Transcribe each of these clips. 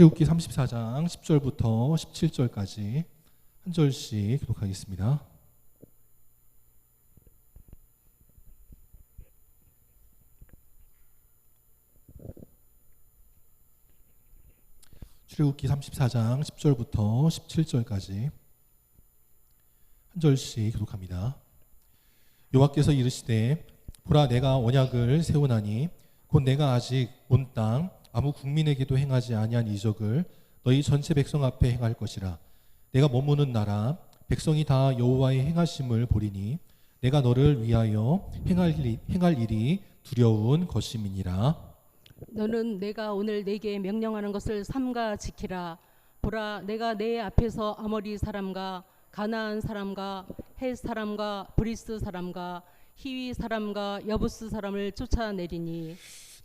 출애굽기 34장 10절부터 17절까지 한 절씩 교독하겠습니다. 출애굽기 34장 10절부터 17절까지 한 절씩 교독합니다. 여호와께서 이르시되 보라 내가 언약을 세우나니 곧 내가 아직 온 땅 아무 국민에게도 행하지 아니한 이적을 너희 전체 백성 앞에 행할 것이라. 내가 머무는 나라 백성이 다 여호와의 행하심을 보리니 내가 너를 위하여 행할 일이 두려운 것임이니라. 너는 내가 오늘 네게 명령하는 것을 삼가 지키라. 보라 내가 내 앞에서 아모리 사람과 가나안 사람과 헷 사람과 브리스 사람과 히위 사람과 여부스 사람을 쫓아내리니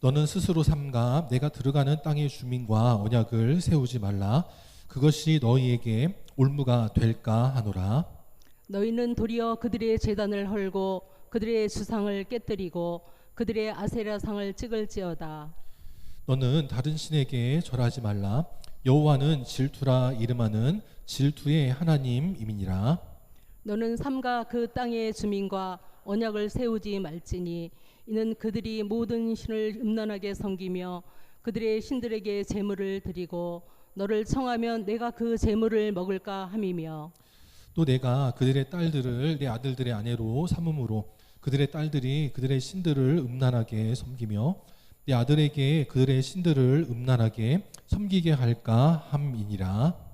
너는 스스로 삼가 내가 들어가는 땅의 주민과 언약을 세우지 말라. 그것이 너희에게 올무가 될까 하노라. 너희는 도리어 그들의 제단을 헐고 그들의 주상을 깨뜨리고 그들의 아세라상을 찍을지어다. 너는 다른 신에게 절하지 말라. 여호와는 질투라 이름하는 질투의 하나님이니라. 너는 삼가 그 땅의 주민과 언약을 세우지 말지니 이는 그들이 모든 신을 음란하게 섬기며 그들의 신들에게 제물을 드리고 너를 청하면 내가 그 제물을 먹을까 함이며 또 내가 그들의 딸들을 내 아들들의 아내로 삼음으로 그들의 딸들이 그들의 신들을 음란하게 섬기며 내 아들에게 그들의 신들을 음란하게 섬기게 할까 함이니라.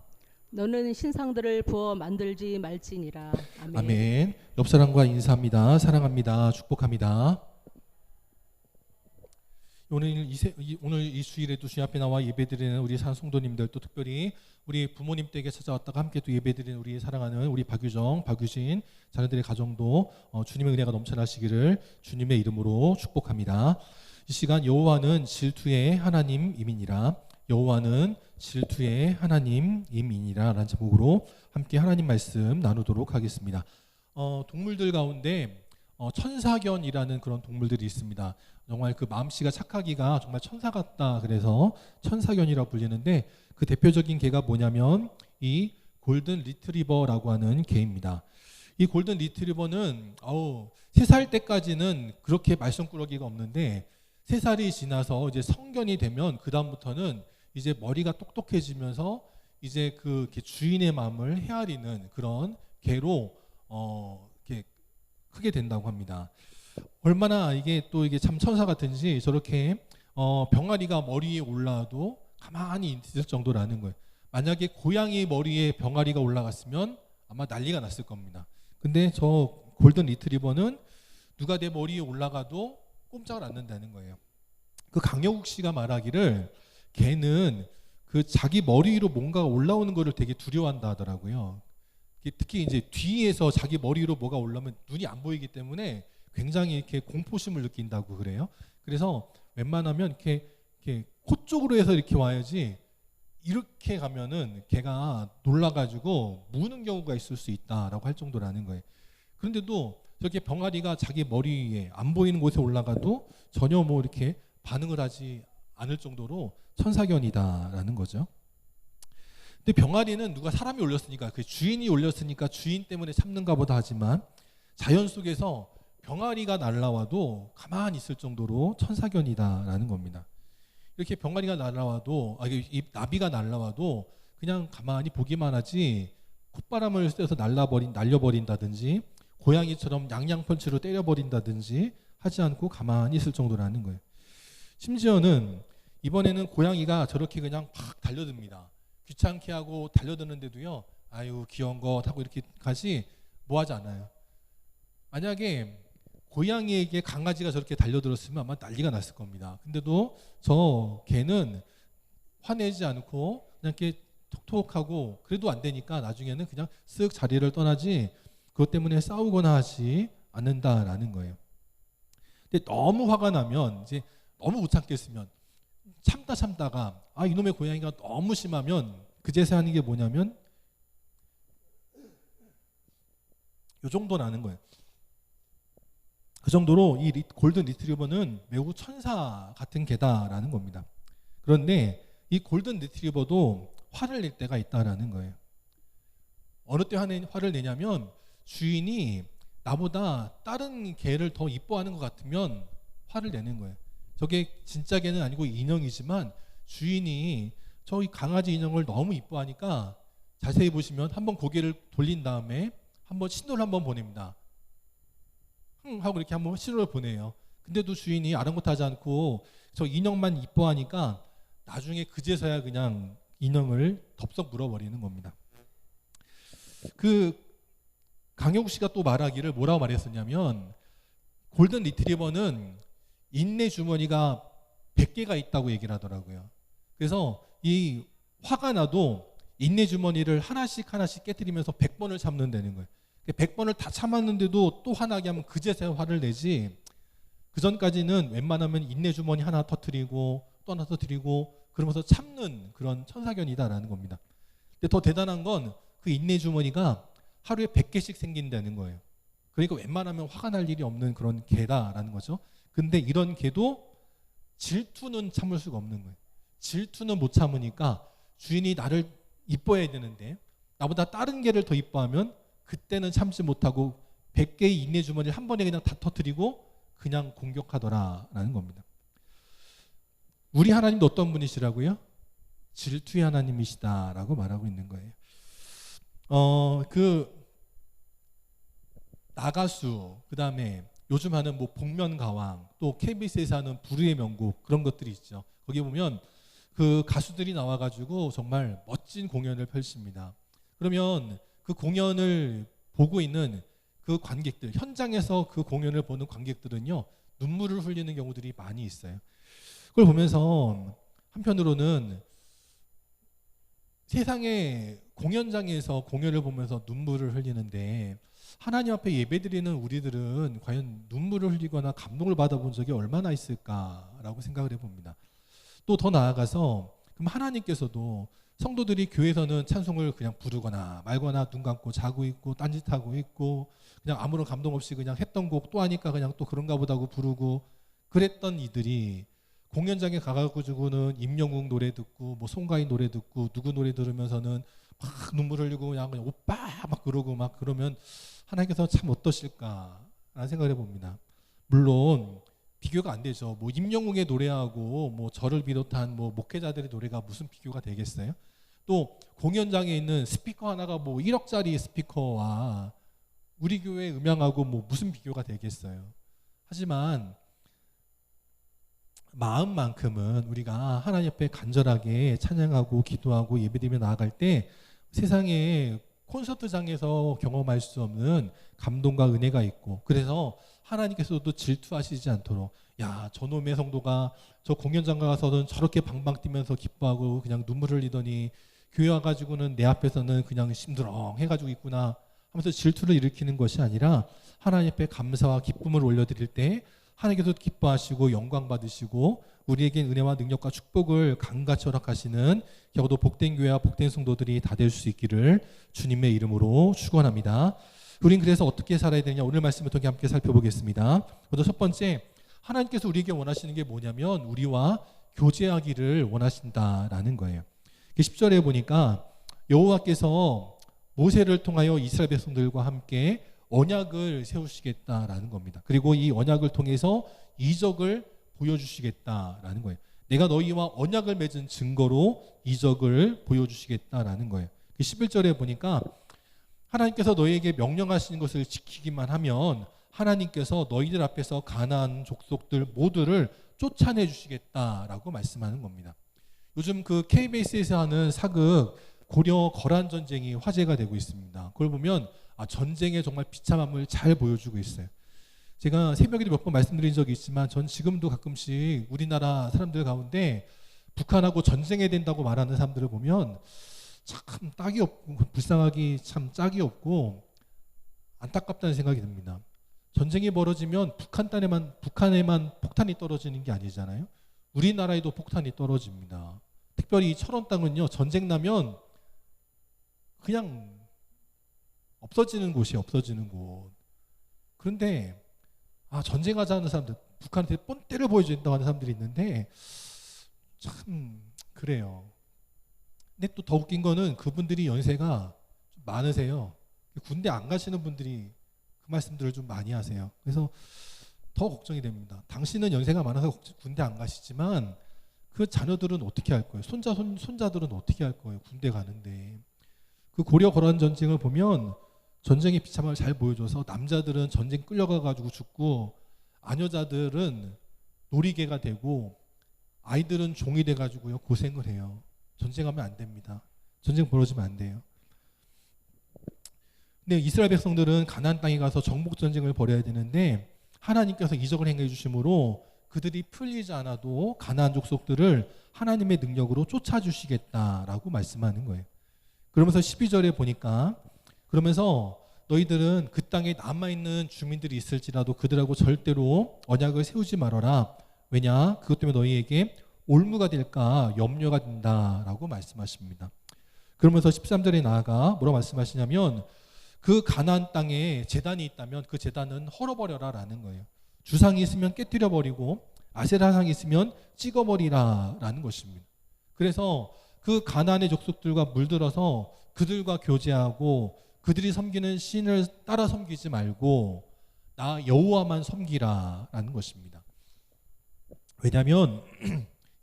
너는 신상들을 부어 만들지 말지니라. 아멘. 아멘. 옆 사람과 인사합니다. 사랑합니다. 축복합니다. 오늘 이 주일에도 주님 앞에 나와 예배드리는 우리 성도님들, 또 특별히 우리 부모님 댁에 찾아왔다가 함께 또 예배드리는 우리 사랑하는 우리 박유정, 박유진 자녀들의 가정도 주님의 은혜가 넘쳐나시기를 주님의 이름으로 축복합니다. 이 시간 여호와는 질투의 하나님이니라. 여호와는 질투의 하나님이니라 라는 제목으로 함께 하나님 말씀 나누도록 하겠습니다. 동물들 가운데 천사견이라는 그런 동물들이 있습니다. 정말 그 마음씨가 착하기가 정말 천사 같다 그래서 천사견이라고 불리는데 그 대표적인 개가 뭐냐면 이 골든 리트리버라고 하는 개입니다. 이 골든 리트리버는 3살 때까지는 그렇게 말썽꾸러기가 없는데 3살이 지나서 이제 성견이 되면 그 다음부터는 이제 머리가 똑똑해지면서 이제 그 주인의 마음을 헤아리는 그런 개로 이렇게 크게 된다고 합니다. 얼마나 이게 참 천사 같은지 저렇게 병아리가 머리에 올라와도 가만히 있을 정도라는 거예요. 만약에 고양이 머리에 병아리가 올라갔으면 아마 난리가 났을 겁니다. 근데 저 골든 리트리버는 누가 내 머리에 올라가도 꼼짝을 않는다는 거예요. 그 강영욱 씨가 말하기를 개는 그 자기 머리 위로 뭔가가 올라오는 거를 되게 두려워한다 하더라고요. 특히 이제 뒤에서 자기 머리 위로 뭐가 올라오면 눈이 안 보이기 때문에 굉장히 이렇게 공포심을 느낀다고 그래요. 그래서 웬만하면 이렇게 코 쪽으로 해서 이렇게 와야지 이렇게 가면은 개가 놀라가지고 무는 경우가 있을 수 있다라고 할 정도라는 거예요. 그런데도 저렇게 병아리가 자기 머리 위에 안 보이는 곳에 올라가도 전혀 뭐 이렇게 반응을 하지 않을 정도로 천사견이다라는 거죠. 근데 병아리는 누가 사람이 올렸으니까 그 주인이 올렸으니까 주인 때문에 참는가 보다 하지만 자연 속에서 병아리가 날라와도 가만히 있을 정도로 천사견이다라는 겁니다. 이렇게 병아리가 날라와도 이 나비가 날라와도 그냥 가만히 보기만 하지 콧바람을 쐬서 날려버린다든지 고양이처럼 양양펀치로 때려버린다든지 하지 않고 가만히 있을 정도라는 거예요. 심지어는 이번에는 고양이가 저렇게 그냥 팍 달려듭니다. 귀찮게 하고 달려드는데도요. 아유 귀여운 것 하고 이렇게 가지 뭐 하지 않아요. 만약에 고양이에게 강아지가 저렇게 달려들었으면 아마 난리가 났을 겁니다. 근데도 저 개는 화내지 않고 그냥 이렇게 톡톡하고 그래도 안 되니까 나중에는 그냥 쓱 자리를 떠나지 그것 때문에 싸우거나 하지 않는다라는 거예요. 근데 너무 화가 나면 이제 너무 못 참겠으면 참다가 이놈의 고양이가 너무 심하면 그제서 하는 게 뭐냐면 요 정도 나는 거예요. 그 정도로 이 골든 리트리버는 매우 천사 같은 개다라는 겁니다. 그런데 이 골든 리트리버도 화를 낼 때가 있다라는 거예요. 어느 때 화를 내냐면 주인이 나보다 다른 개를 더 이뻐하는 것 같으면 화를 내는 거예요. 저게 진짜 개는 아니고 인형이지만 주인이 저희 강아지 인형을 너무 이뻐하니까 자세히 보시면 한번 고개를 돌린 다음에 한번 신호를 한번 보냅니다. 하고 이렇게 한번 신호를 보내요. 근데도 주인이 아랑곳하지 않고 저 인형만 이뻐하니까 나중에 그제서야 그냥 인형을 덥석 물어버리는 겁니다. 그 강영욱 씨가 또 말하기를 뭐라고 말했었냐면 골든 리트리버는 인내 주머니가 100개가 있다고 얘기를 하더라고요. 그래서 이 화가 나도 인내 주머니를 하나씩 깨뜨리면서 100번을 참는다는 거예요. 100번을 다 참았는데도 또 화나게 하면 그제서야 화를 내지, 그 전까지는 웬만하면 인내 주머니 하나 터뜨리고 또 하나 터뜨리고 그러면서 참는 그런 천사견이다라는 겁니다. 근데 더 대단한 건 그 인내 주머니가 하루에 100개씩 생긴다는 거예요. 그러니까 웬만하면 화가 날 일이 없는 그런 개다라는 거죠. 근데 이런 개도 질투는 참을 수가 없는 거예요. 질투는 못 참으니까 주인이 나를 이뻐해야 되는데 나보다 다른 개를 더 이뻐하면 그때는 참지 못하고 100개의 인내 주머니를 한 번에 그냥 다 터뜨리고 그냥 공격하더라라는 겁니다. 우리 하나님도 어떤 분이시라고요? 질투의 하나님이시다라고 말하고 있는 거예요. 그 나가수, 그 다음에 요즘 하는 뭐 복면가왕, 또 KBS에서 하는 불후의 명곡, 그런 것들이 있죠. 거기 보면 그 가수들이 나와가지고 정말 멋진 공연을 펼칩니다. 그러면 그 공연을 보고 있는 그 관객들, 현장에서 그 공연을 보는 관객들은요, 눈물을 흘리는 경우들이 많이 있어요. 그걸 보면서 한편으로는 세상의 공연장에서 공연을 보면서 눈물을 흘리는데 하나님 앞에 예배드리는 우리들은 과연 눈물을 흘리거나 감동을 받아본 적이 얼마나 있을까라고 생각을 해봅니다. 또 더 나아가서 그럼 하나님께서도 성도들이 교회에서는 찬송을 그냥 부르거나 말거나 눈 감고 자고 있고 딴짓하고 있고 그냥 아무런 감동 없이 그냥 했던 곡 또 하니까 그냥 또 그런가 보다 고 부르고 그랬던 이들이 공연장에 가가지고는 임영웅 노래 듣고 뭐 송가인 노래 듣고 누구 노래 들으면서는 막 눈물 흘리고 그냥 오빠 막 그러고 막 그러면 하나님께서 참 어떠실까라는 생각을 해봅니다. 물론 비교가 안 되죠. 뭐 임영웅의 노래하고 뭐 저를 비롯한 뭐 목회자들의 노래가 무슨 비교가 되겠어요? 또 공연장에 있는 스피커 하나가 뭐 1억짜리 스피커와 우리 교회 음향하고 뭐 무슨 비교가 되겠어요? 하지만 마음만큼은 우리가 하나님 앞에 간절하게 찬양하고 기도하고 예배드리며 나아갈 때 세상에 콘서트장에서 경험할 수 없는 감동과 은혜가 있고, 그래서 하나님께서도 질투하시지 않도록 야, 저놈의 성도가 저 공연장 가서는 저렇게 방방 뛰면서 기뻐하고 그냥 눈물을 흘리더니 교회 와가지고는 내 앞에서는 그냥 심드렁 해가지고 있구나 하면서 질투를 일으키는 것이 아니라 하나님 앞에 감사와 기쁨을 올려드릴 때 하나님께서 기뻐하시고 영광 받으시고 우리에겐 은혜와 능력과 축복을 강같이 허락하시는 겨우도 복된 교회와 복된 성도들이 다 될 수 있기를 주님의 이름으로 축원합니다. 우린 그래서 어떻게 살아야 되냐, 오늘 말씀을 통해 함께 살펴보겠습니다. 먼저 첫 번째, 하나님께서 우리에게 원하시는 게 뭐냐면 우리와 교제하기를 원하신다라는 거예요. 10절에 보니까 여호와께서 모세를 통하여 이스라엘 백성들과 함께 언약을 세우시겠다라는 겁니다. 그리고 이 언약을 통해서 이적을 보여주시겠다라는 거예요. 내가 너희와 언약을 맺은 증거로 이적을 보여주시겠다라는 거예요. 11절에 보니까 하나님께서 너희에게 명령하시는 것을 지키기만 하면 하나님께서 너희들 앞에서 가나안 족속들 모두를 쫓아내 주시겠다라고 말씀하는 겁니다. 요즘 그 KBS에서 하는 사극 고려 거란 전쟁이 화제가 되고 있습니다. 그걸 보면 전쟁의 정말 비참함을 잘 보여주고 있어요. 제가 새벽에도 몇 번 말씀드린 적이 있지만 전 지금도 가끔씩 우리나라 사람들 가운데 북한하고 전쟁해야 된다고 말하는 사람들을 보면 참 딱이 없고 불쌍하기 참 짝이 없고 안타깝다는 생각이 듭니다. 전쟁이 벌어지면 북한에만 폭탄이 떨어지는 게 아니잖아요. 우리나라에도 폭탄이 떨어집니다. 특별히 이 철원 땅은요, 전쟁 나면 그냥 없어지는 곳이에요. 없어지는 곳. 그런데 전쟁하자는 사람들, 북한한테 뻔때를 보여준다고 하는 사람들이 있는데 참 그래요. 근데 또 더 웃긴 거는 그분들이 연세가 좀 많으세요. 군대 안 가시는 분들이 그 말씀들을 좀 많이 하세요. 그래서 더 걱정이 됩니다. 당신은 연세가 많아서 군대 안 가시지만 그 자녀들은 어떻게 할 거예요? 손자들은 어떻게 할 거예요? 군대 가는데. 그 고려 거란 전쟁을 보면 전쟁의 비참함을 잘 보여줘서 남자들은 전쟁 끌려가가지고 죽고 아녀자들은 놀이개가 되고 아이들은 종이 돼가지고요 고생을 해요. 전쟁하면 안 됩니다. 전쟁 벌어지면 안 돼요. 근데 이스라엘 백성들은 가나안 땅에 가서 정복 전쟁을 벌여야 되는데 하나님께서 이적을 행해 주심으로 그들이 풀리지 않아도 가나안 족속들을 하나님의 능력으로 쫓아주시겠다라고 말씀하는 거예요. 그러면서 12절에 보니까 그러면서 너희들은 그 땅에 남아있는 주민들이 있을지라도 그들하고 절대로 언약을 세우지 말아라. 왜냐? 그것 때문에 너희에게 올무가 될까 염려가 된다라고 말씀하십니다. 그러면서 13절에 나아가 뭐라고 말씀하시냐면 그 가나안 땅에 제단이 있다면 그 제단은 헐어버려라라는 거예요. 주상이 있으면 깨뜨려버리고 아세라상이 있으면 찍어버리라라는 것입니다. 그래서 그 가나안의 족속들과 물들어서 그들과 교제하고 그들이 섬기는 신을 따라 섬기지 말고 나 여호와만 섬기라라는 것입니다. 왜냐하면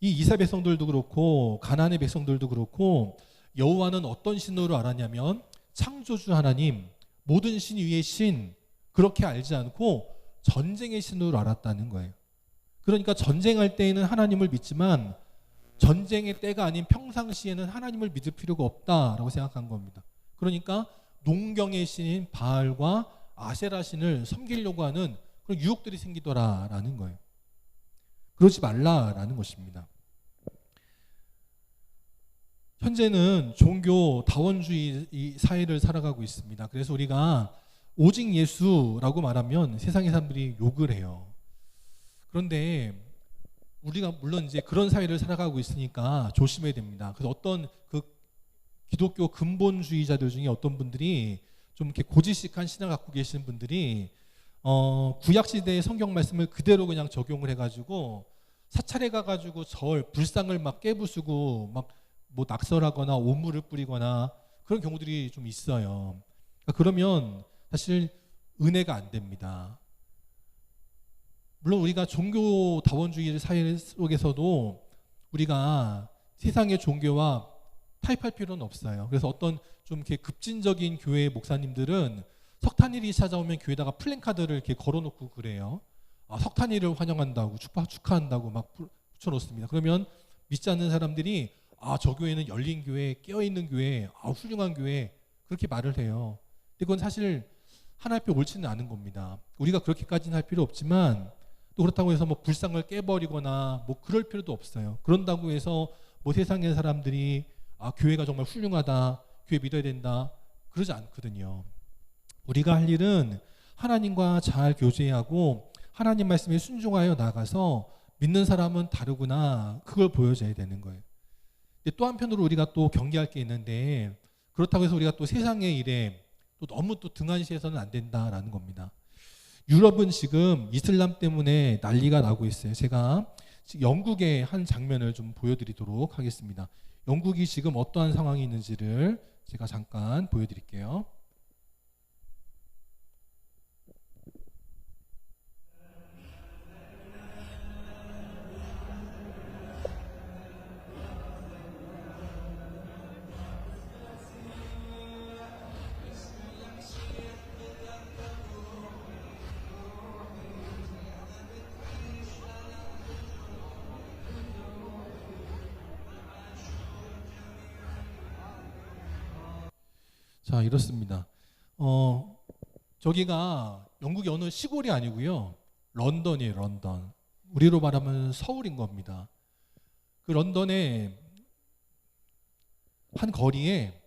이 이스라엘 백성들도 그렇고 가나안의 백성들도 그렇고 여호와는 어떤 신으로 알았냐면 창조주 하나님, 모든 신 위의 신, 그렇게 알지 않고 전쟁의 신으로 알았다는 거예요. 그러니까 전쟁할 때에는 하나님을 믿지만 전쟁의 때가 아닌 평상시에는 하나님을 믿을 필요가 없다라고 생각한 겁니다. 그러니까 농경의 신인 바알과 아세라 신을 섬기려고 하는 그런 유혹들이 생기더라라는 거예요. 그러지 말라라는 것입니다. 현재는 종교 다원주의 사회를 살아가고 있습니다. 그래서 우리가 오직 예수라고 말하면 세상의 사람들이 욕을 해요. 그런데 우리가 물론 이제 그런 사회를 살아가고 있으니까 조심해야 됩니다. 그래서 어떤 그 기독교 근본주의자들 중에 어떤 분들이 좀 이렇게 고지식한 신앙을 갖고 계시는 분들이 구약시대의 성경 말씀을 그대로 그냥 적용을 해가지고 사찰에 가가지고 불상을 막 깨부수고 막 뭐 낙설하거나 오물을 뿌리거나 그런 경우들이 좀 있어요. 그러면 사실 은혜가 안 됩니다. 물론 우리가 종교 다원주의 사회 속에서도 우리가 세상의 종교와 타협할 필요는 없어요. 그래서 어떤 좀 이렇게 급진적인 교회 목사님들은 석탄일이 찾아오면 교회에다가 플랜카드를 이렇게 걸어놓고 그래요. 석탄일을 환영한다고 축하한다고 막 붙여놓습니다. 그러면 믿지 않는 사람들이 저 교회는 열린 교회, 깨어있는 교회, 훌륭한 교회 그렇게 말을 해요. 근데 그건 사실 하나님 앞에 옳지는 않은 겁니다. 우리가 그렇게까지는 할 필요 없지만 또 그렇다고 해서 뭐 불상을 깨버리거나 뭐 그럴 필요도 없어요. 그런다고 해서 뭐 세상의 사람들이 교회가 정말 훌륭하다, 교회 믿어야 된다 그러지 않거든요. 우리가 할 일은 하나님과 잘 교제하고 하나님 말씀에 순종하여 나가서 믿는 사람은 다르구나 그걸 보여줘야 되는 거예요. 또 한편으로 우리가 또 경계할 게 있는데 그렇다고 해서 우리가 또 세상의 일에 또 너무 또 등한시해서는 안 된다라는 겁니다. 유럽은 지금 이슬람 때문에 난리가 나고 있어요. 제가 영국의 한 장면을 좀 보여드리도록 하겠습니다. 영국이 지금 어떠한 상황이 있는지를 제가 잠깐 보여드릴게요. 자, 이렇습니다. 저기가 영국의 어느 시골이 아니고요. 런던이에요, 런던. 우리로 말하면 서울인 겁니다. 그 런던의 한 거리에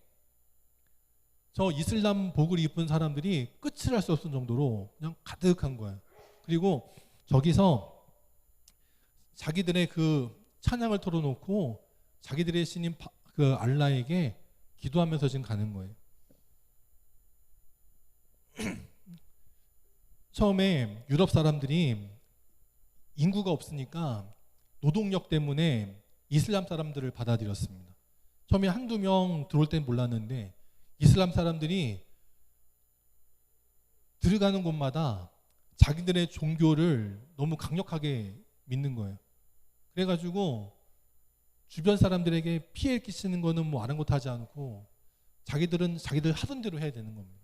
저 이슬람 복을 입은 사람들이 끝을 할 수 없을 정도로 그냥 가득한 거예요. 그리고 저기서 자기들의 그 찬양을 털어놓고 자기들의 신인 그 알라에게 기도하면서 지금 가는 거예요. 처음에 유럽 사람들이 인구가 없으니까 노동력 때문에 이슬람 사람들을 받아들였습니다. 처음에 한두 명 들어올 땐 몰랐는데 이슬람 사람들이 들어가는 곳마다 자기들의 종교를 너무 강력하게 믿는 거예요. 그래가지고 주변 사람들에게 피해를 끼치는 거는 뭐 아랑곳하지 않고 자기들은 자기들 하던 대로 해야 되는 겁니다.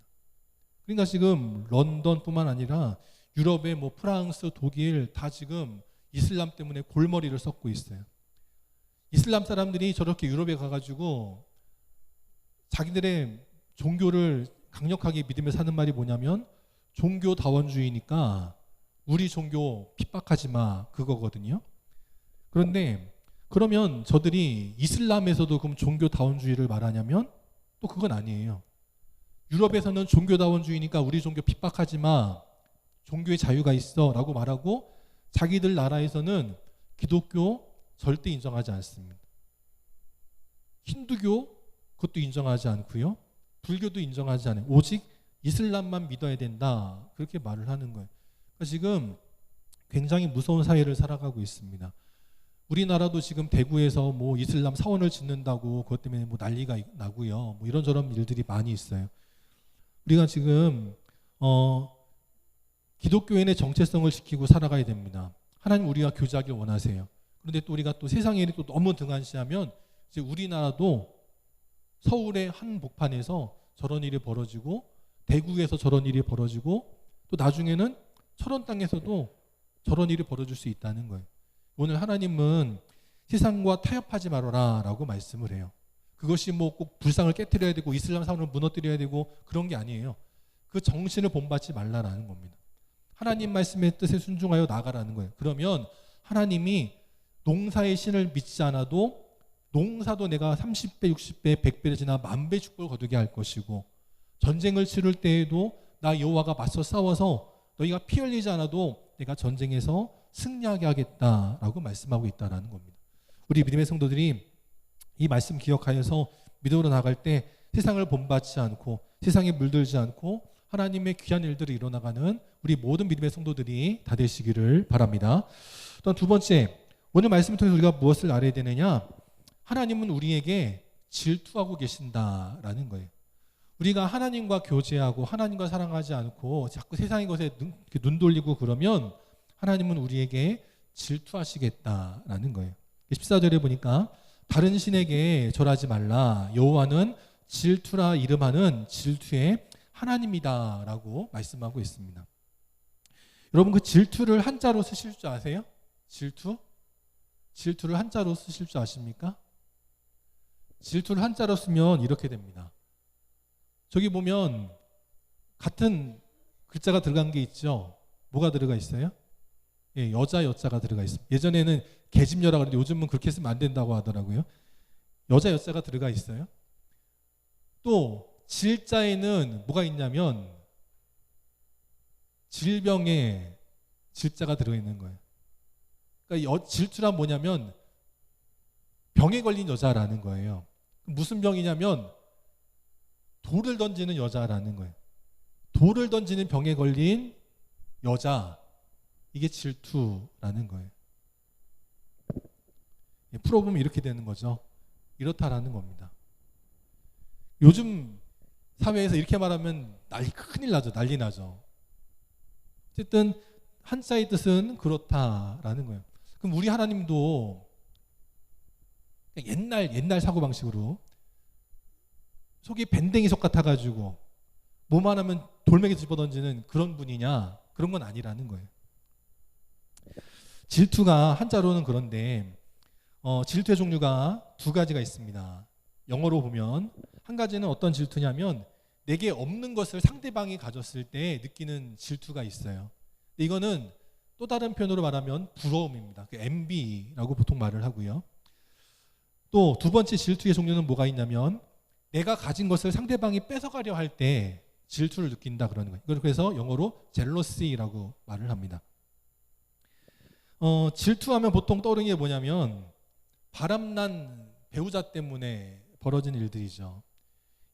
그러니까 지금 런던뿐만 아니라 유럽의 뭐 프랑스, 독일 다 지금 이슬람 때문에 골머리를 썩고 있어요. 이슬람 사람들이 저렇게 유럽에 가가지고 자기들의 종교를 강력하게 믿으며 사는 말이 뭐냐면 종교다원주의니까 우리 종교 핍박하지 마 그거거든요. 그런데 그러면 저들이 이슬람에서도 그럼 종교다원주의를 말하냐면 또 그건 아니에요. 유럽에서는 종교다원주의니까 우리 종교 핍박하지 마, 종교의 자유가 있어 라고 말하고 자기들 나라에서는 기독교 절대 인정하지 않습니다. 힌두교 그것도 인정하지 않고요. 불교도 인정하지 않아요. 오직 이슬람만 믿어야 된다 그렇게 말을 하는 거예요. 그러니까 지금 굉장히 무서운 사회를 살아가고 있습니다. 우리나라도 지금 대구에서 뭐 이슬람 사원을 짓는다고 그것 때문에 뭐 난리가 나고요. 뭐 이런저런 일들이 많이 있어요. 우리가 지금 기독교인의 정체성을 지키고 살아가야 됩니다. 하나님 우리가 교제하길 원하세요. 그런데 또 우리가 또 세상의 일이 또 너무 등한시하면 이제 우리나라도 서울의 한 복판에서 저런 일이 벌어지고 대구에서 저런 일이 벌어지고 또 나중에는 철원 땅에서도 저런 일이 벌어질 수 있다는 거예요. 오늘 하나님은 세상과 타협하지 말아라 라고 말씀을 해요. 그것이 뭐 꼭 불상을 깨뜨려야 되고 이슬람 사원을 무너뜨려야 되고 그런 게 아니에요. 그 정신을 본받지 말라라는 겁니다. 하나님 말씀의 뜻에 순종하여 나가라는 거예요. 그러면 하나님이 농사의 신을 믿지 않아도 농사도 내가 30배, 60배, 100배를 지나 10,000배 축복을 거두게 할 것이고 전쟁을 치를 때에도 나 여호와가 맞서 싸워서 너희가 피 흘리지 않아도 내가 전쟁에서 승리하게 하겠다라고 말씀하고 있다라는 겁니다. 우리 믿음의 성도들이 이 말씀 기억하여서 믿음으로 나갈 때 세상을 본받지 않고 세상에 물들지 않고 하나님의 귀한 일들을 이뤄나가는 우리 모든 믿음의 성도들이 다 되시기를 바랍니다. 또한 두 번째, 오늘 말씀을 통해서 우리가 무엇을 알아야 되느냐? 하나님은 우리에게 질투하고 계신다라는 거예요. 우리가 하나님과 교제하고 하나님과 사랑하지 않고 자꾸 세상의 것에 눈 돌리고 그러면 하나님은 우리에게 질투하시겠다라는 거예요. 14절에 보니까 다른 신에게 절하지 말라. 여호와는 질투라 이름하는 질투의 하나님이다라고 말씀하고 있습니다. 여러분 그 질투를 한자로 쓰실 줄 아세요? 질투? 질투를 한자로 쓰실 줄 아십니까? 질투를 한자로 쓰면 이렇게 됩니다. 저기 보면 같은 글자가 들어간 게 있죠. 뭐가 들어가 있어요? 예, 여자 여자가 들어가 있습니다. 예전에는 계집여라고 그랬는데 요즘은 그렇게 쓰면 안 된다고 하더라고요. 여자 여자가 들어가 있어요. 또 질자에는 뭐가 있냐면 질병에 질자가 들어있는 거예요. 그러니까 질투란 뭐냐면 병에 걸린 여자라는 거예요. 무슨 병이냐면 돌을 던지는 여자라는 거예요. 돌을 던지는 병에 걸린 여자, 이게 질투라는 거예요. 풀어보면 이렇게 되는 거죠. 이렇다라는 겁니다. 요즘 사회에서 이렇게 말하면 큰일 나죠. 난리 나죠. 어쨌든 한자의 뜻은 그렇다라는 거예요. 그럼 우리 하나님도 옛날 사고방식으로 속이 밴댕이 속 같아가지고 뭐만 하면 돌멩이 집어던지는 그런 분이냐? 그런 건 아니라는 거예요. 질투가 한자로는 그런데 질투의 종류가 두 가지가 있습니다. 영어로 보면 한 가지는 어떤 질투냐면 내게 없는 것을 상대방이 가졌을 때 느끼는 질투가 있어요. 근데 이거는 또 다른 표현으로 말하면 부러움입니다. envy라고 보통 말을 하고요. 또 두 번째 질투의 종류는 뭐가 있냐면 내가 가진 것을 상대방이 뺏어가려 할 때 질투를 느낀다 그러는 거예요. 이걸 그래서 영어로 jealousy라고 말을 합니다. 질투하면 보통 떠오르는 게 뭐냐면 바람난 배우자 때문에 벌어진 일들이죠.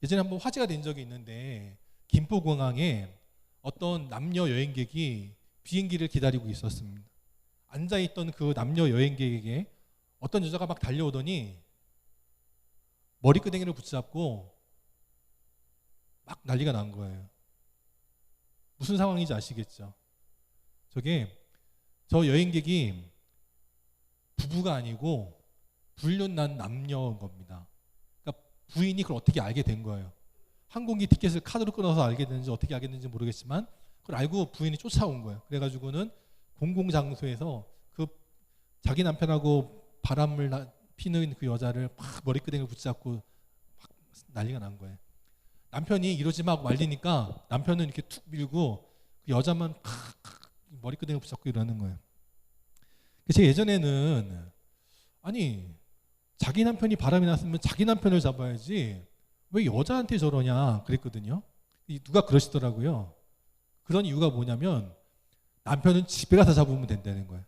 예전에 한번 화제가 된 적이 있는데 김포공항에 어떤 남녀 여행객이 비행기를 기다리고 있었습니다. 앉아있던 그 남녀 여행객에게 어떤 여자가 막 달려오더니 머리끄댕이를 붙잡고 막 난리가 난 거예요. 무슨 상황인지 아시겠죠? 저 여행객이 부부가 아니고 불륜난 남녀인 겁니다. 그러니까 부인이 그걸 어떻게 알게 된 거예요. 항공기 티켓을 카드로 끊어서 알게 됐는지 어떻게 알게 됐는지 모르겠지만 그걸 알고 부인이 쫓아온 거예요. 그래가지고는 공공장소에서 그 자기 남편하고 바람을 피는 그 여자를 막 머리끄댕이를 붙잡고 막 난리가 난 거예요. 남편이 이러지 마 하고 말리니까 남편은 이렇게 툭 밀고 그 여자만 팍 머리끄댕이를 붙잡고 이러는 거예요. 제가 예전에는 아니 자기 남편이 바람이 났으면 자기 남편을 잡아야지 왜 여자한테 저러냐 그랬거든요. 누가 그러시더라고요. 그런 이유가 뭐냐면 남편은 집에 가서 잡으면 된다는 거예요.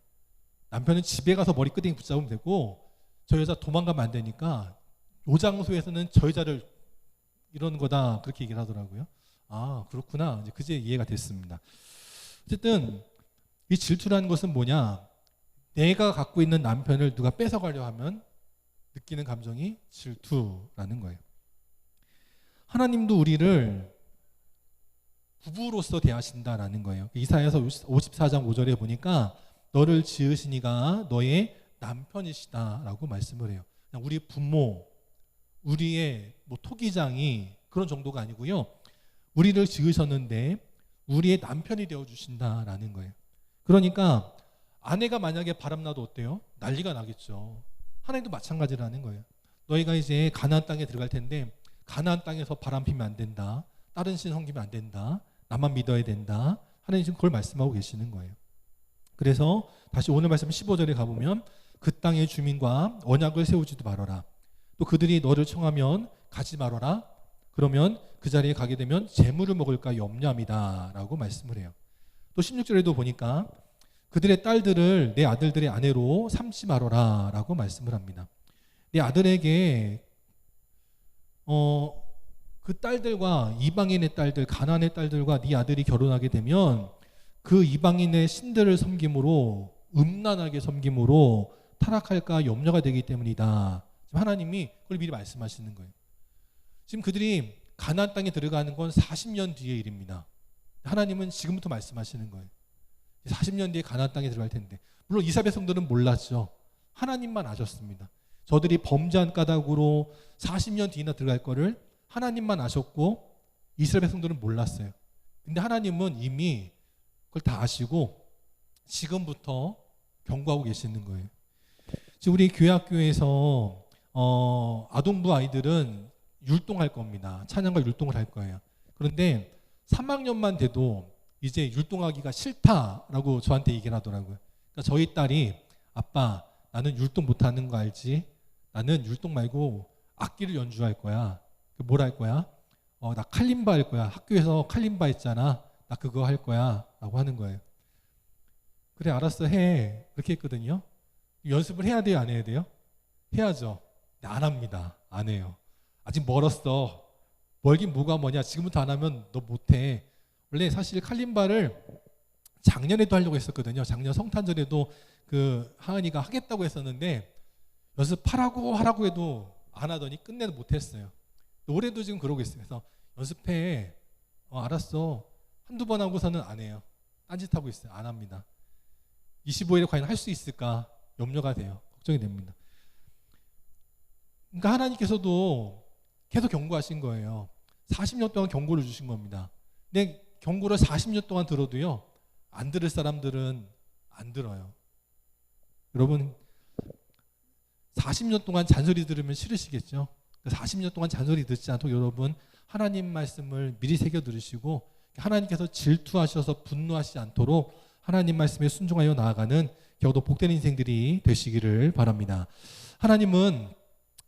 남편은 집에 가서 머리끄댕이 붙잡으면 되고 저 여자 도망가면 안 되니까 요 장소에서는 저 여자를 이러는 거다 그렇게 얘기를 하더라고요. 아 그렇구나. 이제 그제 이해가 됐습니다. 어쨌든 이 질투라는 것은 뭐냐? 내가 갖고 있는 남편을 누가 뺏어가려 하면 느끼는 감정이 질투라는 거예요. 하나님도 우리를 부부로서 대하신다라는 거예요. 이사야서 54장 5절에 보니까 너를 지으신 이가 너의 남편이시다라고 말씀을 해요. 그냥 우리 부모, 우리의 뭐 토기장이 그런 정도가 아니고요. 우리를 지으셨는데 우리의 남편이 되어 주신다라는 거예요. 그러니까 아내가 만약에 바람나도 어때요? 난리가 나겠죠. 하나님도 마찬가지라는 거예요. 너희가 이제 가나안 땅에 들어갈 텐데 가나안 땅에서 바람 피면 안 된다. 다른 신 섬기면 안 된다. 나만 믿어야 된다. 하나님 지금 그걸 말씀하고 계시는 거예요. 그래서 다시 오늘 말씀 15절에 가보면 그 땅의 주민과 언약을 세우지도 말아라. 또 그들이 너를 청하면 가지 말아라. 그러면 그 자리에 가게 되면 재물을 먹을까 염려함이다 라고 말씀을 해요. 또 16절에도 보니까 그들의 딸들을 내 아들들의 아내로 삼지 말아라 라고 말씀을 합니다. 내 아들에게 그 딸들과 이방인의 딸들, 가나안의 딸들과 네 아들이 결혼하게 되면 그 이방인의 신들을 섬김으로 음란하게 섬김으로 타락할까 염려가 되기 때문이다. 지금 하나님이 그걸 미리 말씀하시는 거예요. 지금 그들이 가나안 땅에 들어가는 건 40년 뒤의 일입니다. 하나님은 지금부터 말씀하시는 거예요. 40년 뒤에 가나안 땅에 들어갈 텐데 물론 이스라엘 백성들은 몰랐죠. 하나님만 아셨습니다. 저들이 범죄한 까닭으로 40년 뒤나 들어갈 거를 하나님만 아셨고 이스라엘 백성들은 몰랐어요. 근데 하나님은 이미 그걸 다 아시고 지금부터 경고하고 계시는 거예요. 지금 우리 교회 학교에서 아동부 아이들은 율동할 겁니다. 찬양과 율동을 할 거예요. 그런데 3학년만 돼도 이제 율동하기가 싫다라고 저한테 얘기를 하더라고요. 그러니까 저희 딸이 아빠 나는 율동 못하는 거 알지? 나는 율동 말고 악기를 연주할 거야. 뭘 할 거야? 나 칼림바 할 거야. 학교에서 칼림바 했잖아. 나 그거 할 거야 라고 하는 거예요. 그래 알았어 해. 그렇게 했거든요. 연습을 해야 돼요 안 해야 돼요? 해야죠. 안 합니다. 안 해요. 아직 멀었어. 멀긴 뭐가 뭐냐. 지금부터 안 하면 너 못해. 원래 사실 칼림바를 작년에도 하려고 했었거든요. 작년 성탄절에도 그 하은이가 하겠다고 했었는데 연습하라고 해도 안 하더니 끝내도 못했어요. 올해도 지금 그러고 있어요. 그래서 연습해. 알았어. 한두 번 하고서는 안 해요. 딴짓하고 있어요. 안 합니다. 25일에 과연 할 수 있을까 염려가 돼요. 걱정이 됩니다. 그러니까 하나님께서도 계속 경고하신 거예요. 40년 동안 경고를 주신 겁니다. 근데 경고를 40년 동안 들어도요. 안 들을 사람들은 안 들어요. 여러분 40년 동안 잔소리 들으면 싫으시겠죠? 40년 동안 잔소리 듣지 않도록 여러분 하나님 말씀을 미리 새겨 들으시고 하나님께서 질투하셔서 분노하시지 않도록 하나님 말씀에 순종하여 나아가는 겨우도 복된 인생들이 되시기를 바랍니다. 하나님은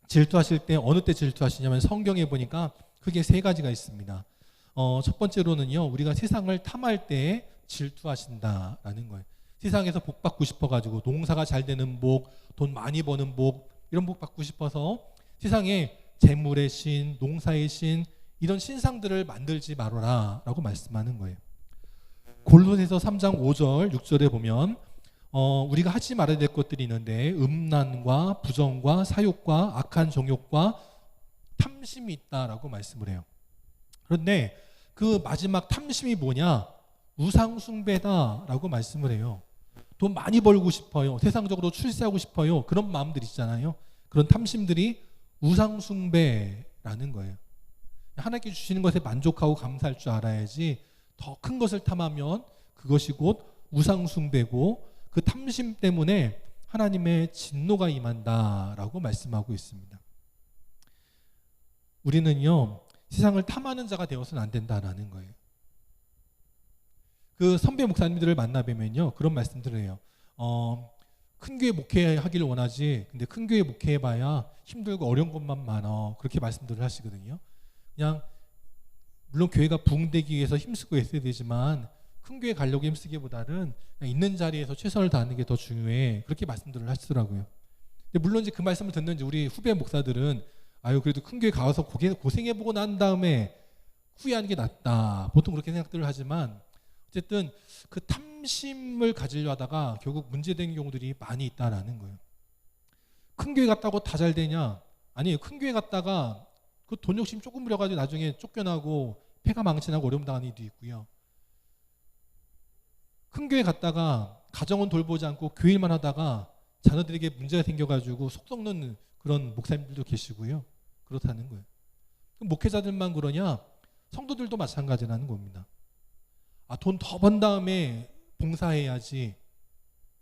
질투하실 때 어느 때 질투하시냐면 성경에 보니까 크게 세 가지가 있습니다. 첫 번째로는요. 우리가 세상을 탐할 때 질투하신다라는 거예요. 세상에서 복 받고 싶어가지고 농사가 잘 되는 복, 돈 많이 버는 복 이런 복 받고 싶어서 세상에 재물의 신, 농사의 신 이런 신상들을 만들지 말아라 라고 말씀하는 거예요. 골로새서 3장 5절 6절에 보면 우리가 하지 말아야 될 것들이 있는데 음란과 부정과 사욕과 악한 정욕과 탐심이 있다라고 말씀을 해요. 그런데 그 마지막 탐심이 뭐냐? 우상숭배다라고 말씀을 해요. 돈 많이 벌고 싶어요. 세상적으로 출세하고 싶어요. 그런 마음들 있잖아요. 그런 탐심들이 우상숭배라는 거예요. 하나님께 주시는 것에 만족하고 감사할 줄 알아야지 더 큰 것을 탐하면 그것이 곧 우상숭배고 그 탐심 때문에 하나님의 진노가 임한다라고 말씀하고 있습니다. 우리는요, 세상을 탐하는 자가 되어서는 안 된다라는 거예요. 그 선배 목사님들을 만나뵈면요, 그런 말씀들을 해요. 큰 교회 목회하기를 원하지, 근데 큰 교회 목회해봐야 힘들고 어려운 것만 많아. 그렇게 말씀들을 하시거든요. 그냥 물론 교회가 부흥되기 위해서 힘쓰고 애써야 되지만 큰 교회 가려고 힘쓰기보다는 그냥 있는 자리에서 최선을 다하는 게 더 중요해. 그렇게 말씀들을 하시더라고요. 근데 물론 이제 그 말씀을 듣는 이제 우리 후배 목사들은 아유 그래도 큰 교회 가서 고생해보고 난 다음에 후회하는 게 낫다. 보통 그렇게 생각들을 하지만 어쨌든 그 탐심을 가지려 하다가 결국 문제된 경우들이 많이 있다라는 거예요. 큰 교회 갔다고 다 잘 되냐? 아니에요. 큰 교회 갔다가 그 돈 욕심 조금 부려가지고 나중에 쫓겨나고 폐가 망신하고 어려움 당하는 일도 있고요. 큰 교회 갔다가 가정은 돌보지 않고 교일만 하다가 자녀들에게 문제가 생겨가지고 속 썩는 그런 목사님들도 계시고요. 그렇다는 거예요. 목회자들만 그러냐? 성도들도 마찬가지라는 겁니다. 돈 더 번 다음에 봉사해야지.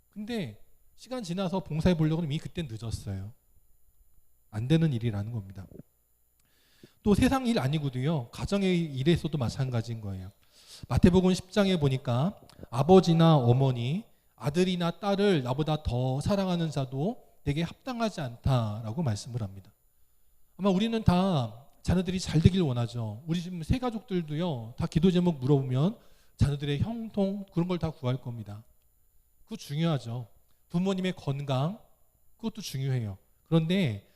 근데 시간 지나서 봉사해 보려고 하면 이미 그땐 늦었어요. 안 되는 일이라는 겁니다. 또 세상 일 아니고도요. 가정의 일에서도 마찬가지인 거예요. 마태복음 10장에 보니까 아버지나 어머니, 아들이나 딸을 나보다 더 사랑하는 자도 내게 합당하지 않다라고 말씀을 합니다. 아마 우리는 다 자녀들이 잘 되길 원하죠. 우리 지금 세 가족들도요. 다 기도 제목 물어보면 자녀들의 형통 그런 걸 다 구할 겁니다. 그거 중요하죠. 부모님의 건강 그것도 중요해요. 그런데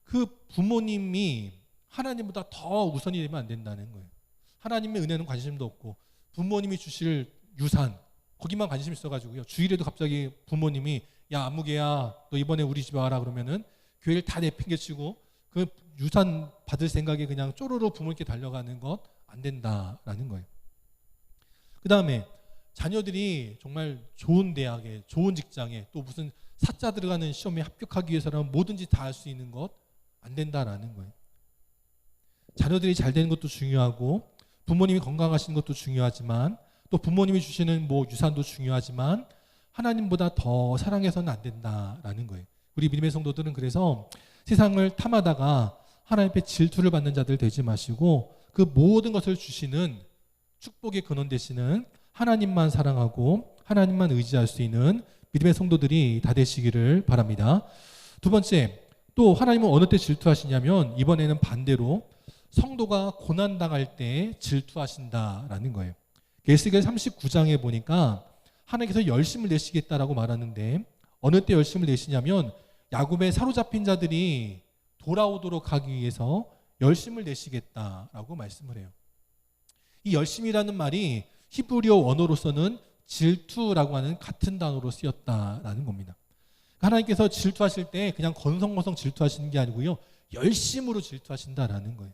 그 부모님이 하나님보다 더 우선이 되면 안 된다는 거예요. 하나님의 은혜는 관심도 없고 부모님이 주실 유산 거기만 관심 있어가지고요. 주일에도 갑자기 부모님이 야 아무개야 너 이번에 우리 집에 와라 그러면은 교회를 다 내팽개치고 그 유산 받을 생각에 그냥 쪼로로 부모님께 달려가는 것 안 된다라는 거예요. 그 다음에 자녀들이 정말 좋은 대학에 좋은 직장에 또 무슨 사자 들어가는 시험에 합격하기 위해서라면 뭐든지 다 할 수 있는 것 안 된다라는 거예요. 자녀들이 잘 되는 것도 중요하고 부모님이 건강하신 것도 중요하지만 또 부모님이 주시는 뭐 유산도 중요하지만 하나님보다 더 사랑해서는 안 된다라는 거예요. 우리 믿음의 성도들은 그래서 세상을 탐하다가 하나님 앞에 질투를 받는 자들 되지 마시고 그 모든 것을 주시는 축복의 근원 되시는 하나님만 사랑하고 하나님만 의지할 수 있는 믿음의 성도들이 다 되시기를 바랍니다. 두 번째, 또 하나님은 어느 때 질투하시냐면 이번에는 반대로 성도가 고난당할 때 질투하신다라는 거예요. 에스겔 39장에 보니까 하나님께서 열심을 내시겠다라고 말하는데 어느 때 열심을 내시냐면 야곱의 사로잡힌 자들이 돌아오도록 하기 위해서 열심을 내시겠다라고 말씀을 해요. 이 열심이라는 말이 히브리어 원어로서는 질투라고 하는 같은 단어로 쓰였다라는 겁니다. 하나님께서 질투하실 때 그냥 건성건성 질투하시는 게 아니고요. 열심으로 질투하신다라는 거예요.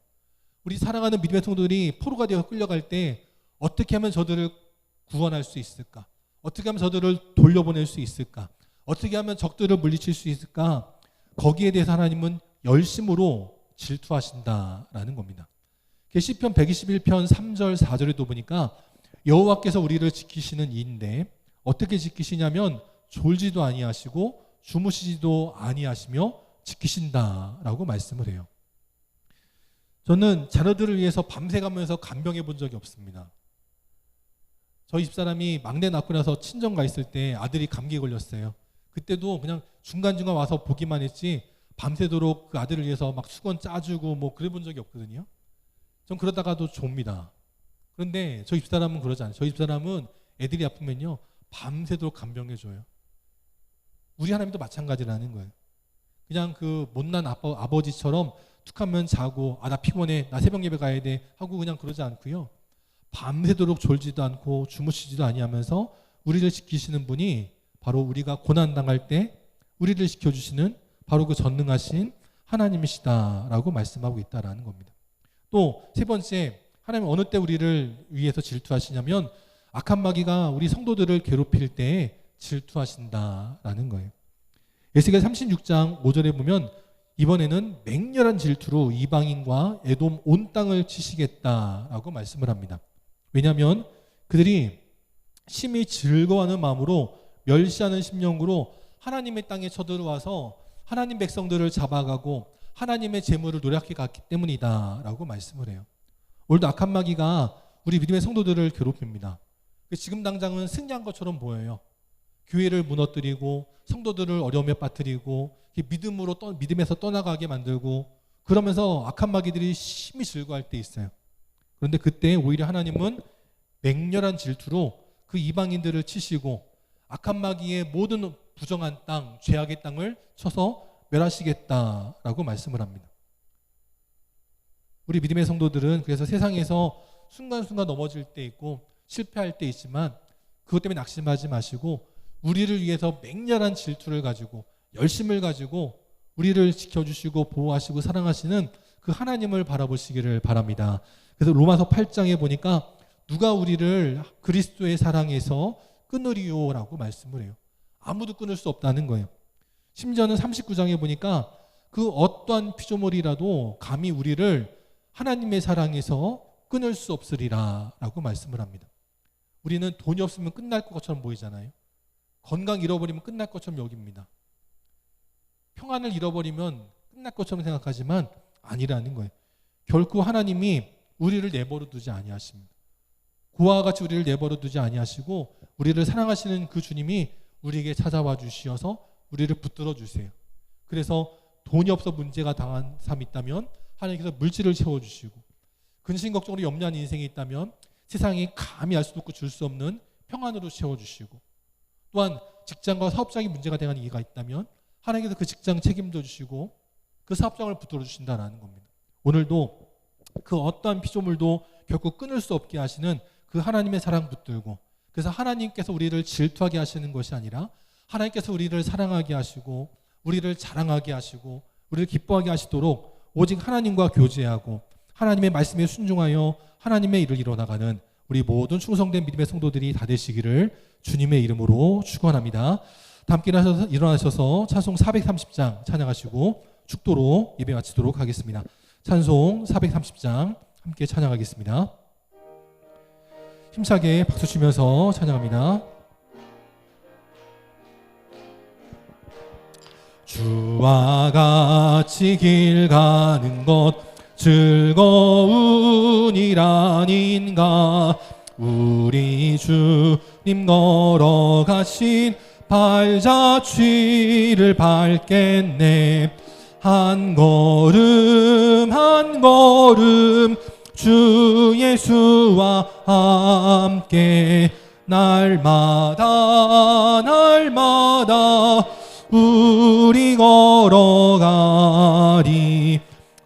우리 사랑하는 믿음의 성도들이 포로가 되어 끌려갈 때 어떻게 하면 저들을 구원할 수 있을까? 어떻게 하면 저들을 돌려보낼 수 있을까? 어떻게 하면 적들을 물리칠 수 있을까? 거기에 대해서 하나님은 열심으로 질투하신다라는 겁니다. 시편 121편 3절 4절에도 보니까 여호와께서 우리를 지키시는 이인데 어떻게 지키시냐면 졸지도 아니하시고 주무시지도 아니하시며 지키신다라고 말씀을 해요. 저는 자녀들을 위해서 밤새 가면서 간병해 본 적이 없습니다. 저희 집사람이 막내 낳고 나서 친정 가 있을 때 아들이 감기에 걸렸어요. 그때도 그냥 중간중간 와서 보기만 했지 밤새도록 그 아들을 위해서 막 수건 짜주고 뭐 그래 본 적이 없거든요. 전 그러다가도 좁니다. 그런데 저희 집사람은 그러지 않아요. 저희 집사람은 애들이 아프면요 밤새도록 간병해줘요. 우리 하나님도 마찬가지라는 거예요. 그냥 그 못난 아버지처럼 툭하면 자고 나 피곤해 나 새벽 예배 가야 돼 하고 그냥 그러지 않고요. 밤새도록 졸지도 않고 주무시지도 아니하면서 우리를 지키시는 분이 바로 우리가 고난당할 때 우리를 지켜주시는 바로 그 전능하신 하나님이시다라고 말씀하고 있다라는 겁니다. 또 세 번째, 하나님 어느 때 우리를 위해서 질투하시냐면 악한 마귀가 우리 성도들을 괴롭힐 때 질투하신다라는 거예요. 에스겔 36장 5절에 보면 이번에는 맹렬한 질투로 이방인과 에돔 온 땅을 치시겠다라고 말씀을 합니다. 왜냐하면 그들이 심히 즐거워하는 마음으로 멸시하는 심령으로 하나님의 땅에 쳐들어와서 하나님 백성들을 잡아가고 하나님의 재물을 노략해 갔기 때문이다 라고 말씀을 해요. 오늘도 악한 마귀가 우리 믿음의 성도들을 괴롭힙니다. 지금 당장은 승리한 것처럼 보여요. 교회를 무너뜨리고 성도들을 어려움에 빠뜨리고 믿음에서 떠나가게 만들고 그러면서 악한 마귀들이 심히 즐거워할 때 있어요. 그런데 그때 오히려 하나님은 맹렬한 질투로 그 이방인들을 치시고 악한 마귀의 모든 부정한 땅, 죄악의 땅을 쳐서 멸하시겠다라고 말씀을 합니다. 우리 믿음의 성도들은 그래서 세상에서 순간순간 넘어질 때 있고 실패할 때 있지만 그것 때문에 낙심하지 마시고 우리를 위해서 맹렬한 질투를 가지고 열심을 가지고 우리를 지켜주시고 보호하시고 사랑하시는 그 하나님을 바라보시기를 바랍니다. 그래서 로마서 8장에 보니까 누가 우리를 그리스도의 사랑에서 끊으리요라고 말씀을 해요. 아무도 끊을 수 없다는 거예요. 심지어는 39장에 보니까 그 어떠한 피조물이라도 감히 우리를 하나님의 사랑에서 끊을 수 없으리라 라고 말씀을 합니다. 우리는 돈이 없으면 끝날 것처럼 보이잖아요. 건강 잃어버리면 끝날 것처럼 여깁니다. 평안을 잃어버리면 끝날 것처럼 생각하지만 아니라는 거예요. 결코 하나님이 우리를 내버려 두지 아니하십니다. 고아와 같이 우리를 내버려 두지 아니하시고 우리를 사랑하시는 그 주님이 우리에게 찾아와 주시어서 우리를 붙들어 주세요. 그래서 돈이 없어 문제가 당한 삶이 있다면 하나님께서 물질을 채워주시고 근심 걱정으로 염려한 인생이 있다면 세상이 감히 알 수도 없고 줄 수 없는 평안으로 채워주시고 또한 직장과 사업장이 문제가 되는 이가 있다면 하나님께서 그 직장 책임져 주시고 그 사업장을 붙들어 주신다는 겁니다. 오늘도 그 어떠한 피조물도 결코 끊을 수 없게 하시는 그 하나님의 사랑 붙들고 그래서 하나님께서 우리를 질투하게 하시는 것이 아니라 하나님께서 우리를 사랑하게 하시고 우리를 자랑하게 하시고 우리를 기뻐하게 하시도록 오직 하나님과 교제하고 하나님의 말씀에 순종하여 하나님의 일을 이뤄나가는 우리 모든 충성된 믿음의 성도들이 다 되시기를 주님의 이름으로 축원합니다. 다 함께 일어나셔서 찬송 430장 찬양하시고 축도로 예배 마치도록 하겠습니다. 찬송 430장 함께 찬양하겠습니다. 힘차게 박수 치면서 찬양합니다. 주와 같이 길 가는 것 즐거운 일 아닌가. 우리 주님 걸어가신 발자취를 밟겠네. 한 걸음 한 걸음 주 예수와 함께 날마다 날마다 우리 걸어가리.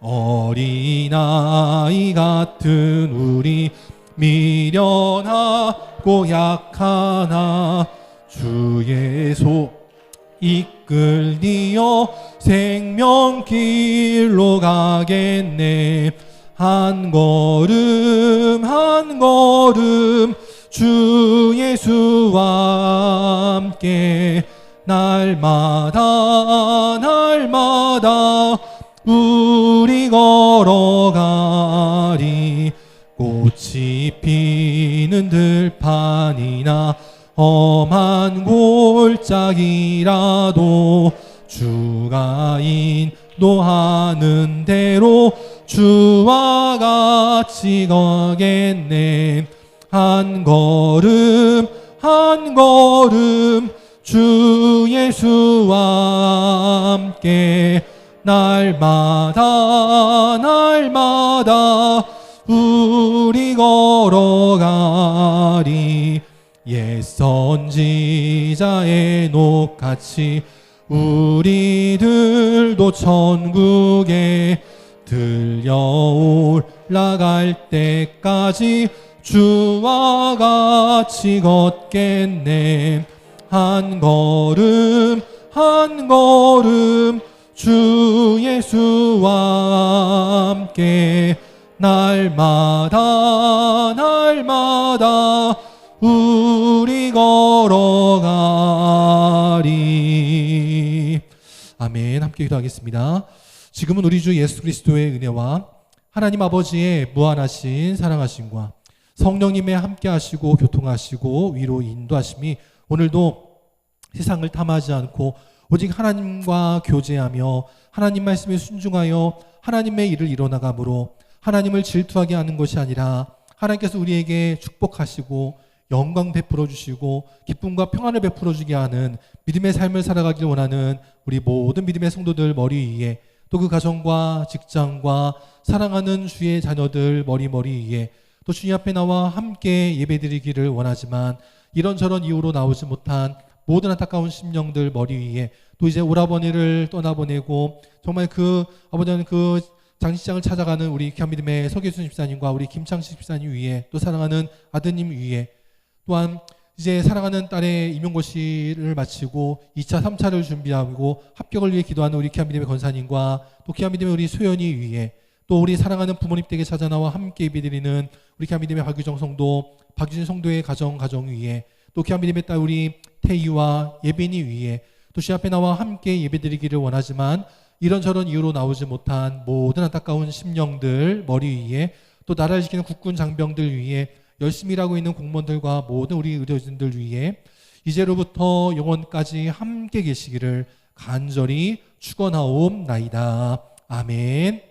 어린아이 같은 우리 미련하고 약하나 주의 손 이끌리어 생명길로 가겠네. 한 걸음 한 걸음 주 예수와 함께 날마다 날마다 우리 걸어가리. 꽃이 피는 들판이나 험한 골짜기라도 주가 인도하는 대로 주와 같이 가겠네. 한 걸음 한 걸음 주 예수와 함께 날마다 날마다 우리 걸어가리. 옛 선지자 에녹같이 우리들도 천국에 들려 올라갈 때까지 주와 같이 걷겠네. 한 걸음 한 걸음 주 예수와 함께 날마다 날마다 우리 걸어가리. 아멘. 함께 기도하겠습니다. 지금은 우리 주 예수 그리스도의 은혜와 하나님 아버지의 무한하신 사랑하심과 성령님의 함께하시고 교통하시고 위로 인도하심이 오늘도 세상을 탐하지 않고 오직 하나님과 교제하며 하나님 말씀에 순종하여 하나님의 일을 이뤄나가므로 하나님을 질투하게 하는 것이 아니라 하나님께서 우리에게 축복하시고 영광 베풀어 주시고 기쁨과 평안을 베풀어 주게 하는 믿음의 삶을 살아가길 원하는 우리 모든 믿음의 성도들 머리 위에, 또 그 가정과 직장과 사랑하는 주의 자녀들 머리 위에 또 주님 앞에 나와 함께 예배드리기를 원하지만 이런저런 이유로 나오지 못한 모든 안타까운 심령들 머리 위에, 또 이제 오라버니를 떠나보내고 정말 그 아버지는 그 장시장을 찾아가는 우리 귀한 믿음의 서계순 집사님과 우리 김창식 집사님 위에, 또 사랑하는 아드님 위에, 또한 이제 사랑하는 딸의 임용고시를 마치고 2차 3차를 준비하고 합격을 위해 기도하는 우리 귀한 믿음의 권사님과 또 귀한 믿음의 우리 소연이 위에, 또 우리 사랑하는 부모님 댁에 찾아나와 함께 예배드리는 우리 귀한 믿음의 박유정 성도, 박유진 성도의 가정 위에, 또 귀한 믿음의 딸 우리 태희와 예빈이 위에, 또 주 앞에 나와 함께 예배드리기를 원하지만 이런저런 이유로 나오지 못한 모든 안타까운 심령들 머리 위에, 또 나라를 지키는 국군 장병들 위에, 열심히 일하고 있는 공무원들과 모든 우리 의료진들 위에 이제로부터 영원까지 함께 계시기를 간절히 축원하옵나이다. 아멘.